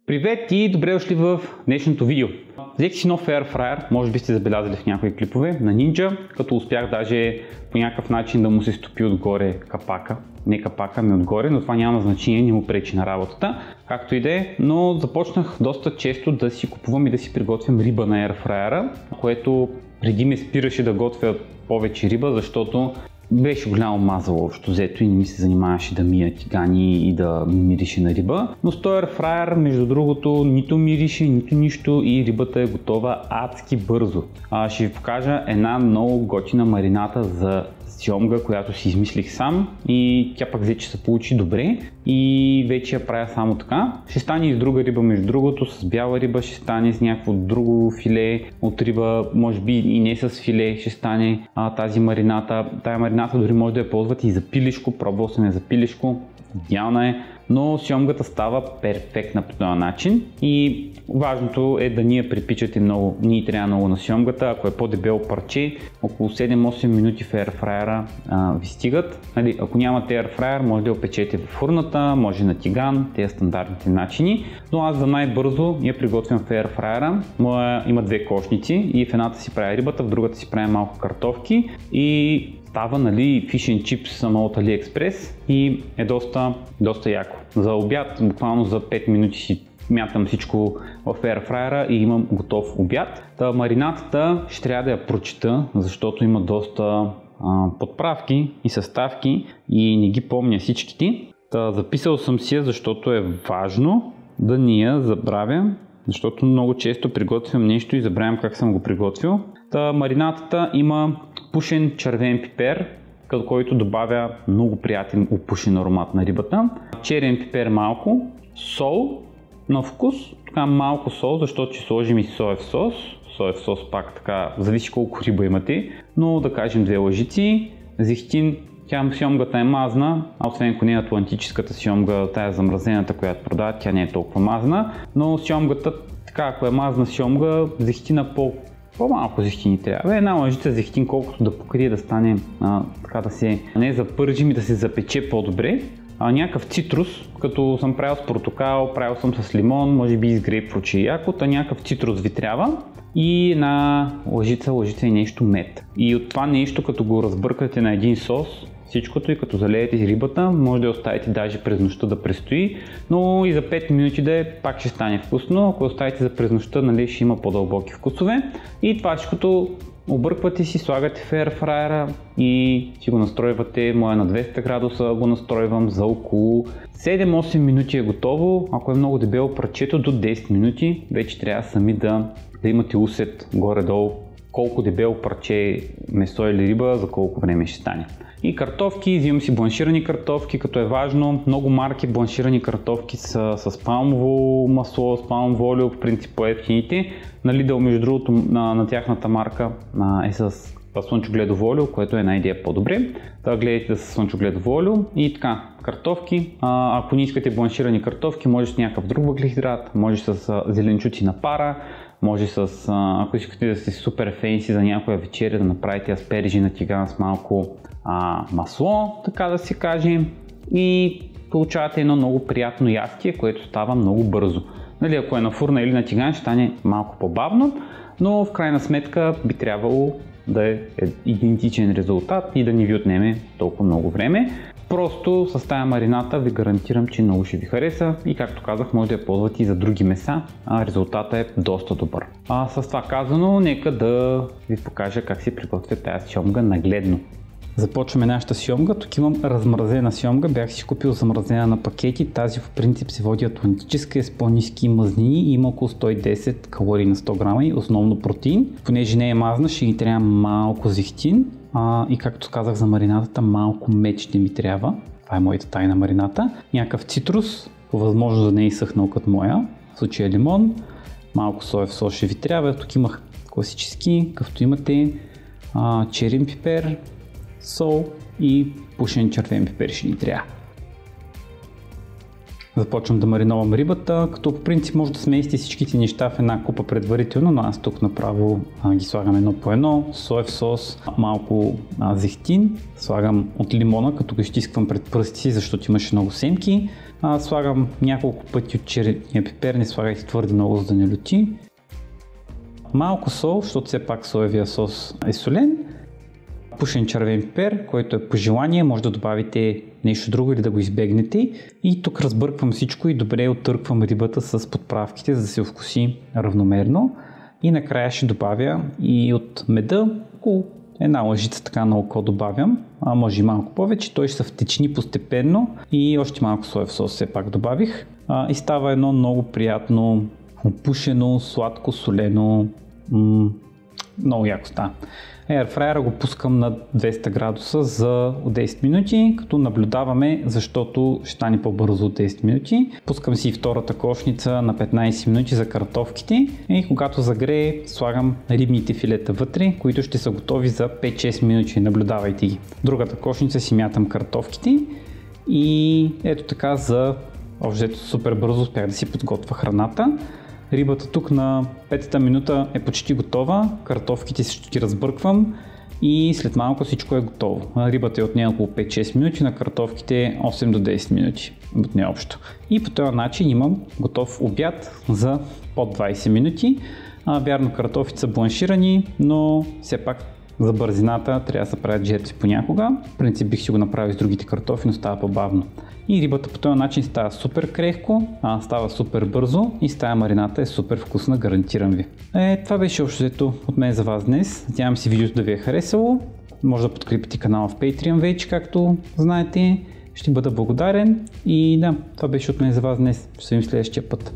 Привет и добре дошли в днешното видео. Взех си нов Air Fryer, може би сте забелязали в някои клипове, на Ninja, като успях даже по някакъв начин да му се стопи отгоре капака. Не капака, ми отгоре, но това няма значение, не му пречи на работата. Както и да е, но започнах доста често да си купувам и да си приготвям риба на Air Fryer, което преди ме спираше да готвя повече риба, защото беше голямо мазало общо взето и не ми се занимаваше да мия тигани и да мирише на риба. Но с този Air Fryer, между другото, нито мирише, нито нищо и рибата е готова адски бързо. Ще ви покажа една много готина марината за сьомга, която си измислих сам и тя пък взе, че се получи добре и вече я правя само така. Ще стане и с друга риба, между другото, с бяла риба, ще стане с някакво друго филе от риба, може би и не с филе ще стане тази марината. Тая марината дори може да я ползвате и за пилешко, пробвал съм я за пилешко, идеална е. Но сьомгата става перфектна по този начин и важното е да ни я припичате много. Ние трябва много на сьомгата, ако е по-дебело парче, около 7-8 минути в Air Fryer ви стигат. Ако нямате Air Fryer, може да я опечете в фурната, може на тиган, тези стандартните начини. Но аз за най-бързо я приготвям в Air Fryer. Има две кошници и в едната си правя рибата, в другата си правя малко картофки и става, fish and chips от AliExpress и е доста яко. За обяд, буквално за 5 минути си мятам всичко в Air Fryer и имам готов обяд. Маринатата ще трябва да я прочита, защото има доста подправки и съставки и не ги помня всичките. Записал съм си я, защото е важно да не я забравям, защото много често приготвям нещо и забравям как съм го приготвил. Маринатата има пушен червен пипер, към който добавя много приятен опушен аромат на рибата. Черен пипер малко, сол на вкус, така малко сол, защото ще сложим и соев сос. Соев сос пак така, зависи колко риба имате, но да кажем 2 лъжици. Зехтин, сьомгата е мазна, а освен ако не е атлантическата сьомга, тая замразената, която продават, тя не е толкова мазна, но сьомгата, така ако е мазна сьомга, зехтина по-малко зехтини трябва. Една лъжица зехтин, колкото да покрие, да стане така да се не запържим и да се запече по-добре. Някакъв цитрус, като съм правил с портокал, правил съм с лимон, може би и с грейпфрут ще е яко, някакъв цитрус ви трябва и една лъжица и нещо мед. И от това нещо, като го разбъркате на един сос, всичкото и като залеете рибата, може да я оставите даже през нощта да престои, но и за 5 минути да е, пак ще стане вкусно. Ако оставите за през нощта, ще има по-дълбоки вкусове. И това всичкото обърквате си, слагате в Air Fryer и си го настройвате. Моя на 200 градуса го настройвам за около 7-8 минути е готово. Ако е много дебело парчето, до 10 минути вече трябва сами да имате усет горе-долу колко дебело парче месо или риба, за колко време ще стане. И картофки, взимам си бланширани картофки, като е важно. Много марки бланширани картофки са с палмово масло, с палмово олио, в принцип по-евтините. На Lidl, между другото, на тяхната марка е с слънчогледово олио, което е една идея по-добре. Гледайте да са слънчогледово олио и така, картофки. Ако не искате бланширани картофки, може с някакъв друг въглехидрат, може с зеленчуци на пара, може с, ако искате да сте супер фенси за някоя вечеря, да направите аспержи на тиган с малко масло, така да се каже, и получавате едно много приятно ястие, което става много бързо. Ако е на фурна или на тиган, ще стане малко по-бавно, но в крайна сметка би трябвало да е идентичен резултат и да не ви отнеме толкова много време. Просто с тая марината ви гарантирам, че много ще ви хареса и както казах, може да я ползвате и за други меса, резултатът е доста добър. С това казано, нека да ви покажа как се приготвя тази сьомга нагледно. Започваме нашата сьомга. Тук имам размразена сьомга, бях си купил замразена на пакети. Тази в принцип се води атлантическа, е с по-ниски мазнини и има около 110 калории на 100 грама и основно протеин. Понеже не е мазна, ще ни трябва малко зехтин и както казах за маринатата, малко мед ще ми трябва. Това е моята тайна марината. Някакъв цитрус, по възможност да не е изсъхнал като моя, в случая лимон, малко соев сос ще ви трябва. Тук имах класически, както имате черен пипер, сол и пушен червен пипер ще ни трябва. Започвам да мариновам рибата, като по принцип може да смесите всичките неща в една купа предварително, но аз тук направо ги слагам едно по едно, соев сос, малко зехтин, слагам от лимона, като го изтисквам пред пръстите си, защото имаше много семки, Слагам няколко пъти от черния пипер, не слагайте твърде много, за да не люти. Малко сол, защото все пак соевия сос е солен. Пушен червен пипер, който е по желание, може да добавите нещо друго или да го избегнете. И тук разбърквам всичко и добре оттърквам рибата с подправките, за да се вкуси равномерно. И накрая ще добавя и от меда, около една лъжица така на око добавям, а може и малко повече, той ще се втечни постепенно и още малко соев сос все пак добавих. И става едно много приятно, опушено, сладко, солено, много яко става. Airfryer го пускам на 200 градуса за 10 минути, като наблюдаваме, защото ще стане по-бързо от 10 минути. Пускам си втората кошница на 15 минути за картофките и когато загрее, слагам рибните филета вътре, които ще са готови за 5-6 минути. Наблюдавайте ги. Другата кошница си мятам картофките и ето така за общо супер бързо успях да си подготвя храната. Рибата тук на 5-та минута е почти готова, картофките също ги разбърквам и след малко всичко е готово. Рибата е от нея около 5-6 минути, на картофките 8 до 10 минути от нея общо. И по този начин имам готов обяд за под 20 минути. Вярно, картофите са бланширани, но все пак за бързината трябва да се правят жертви понякога. В принцип бих си го направил с другите картофи, но става по-бавно. И рибата по този начин става супер крехко, става супер бързо и стая марината е супер вкусна, гарантирам ви. Това беше общо от мен за вас днес. Надявам се видеото да ви е харесало. Може да подкрепите канала в Patreon вече, както знаете. Ще бъда благодарен. И да, това беше от мен за вас днес. Ще се видим следващия път.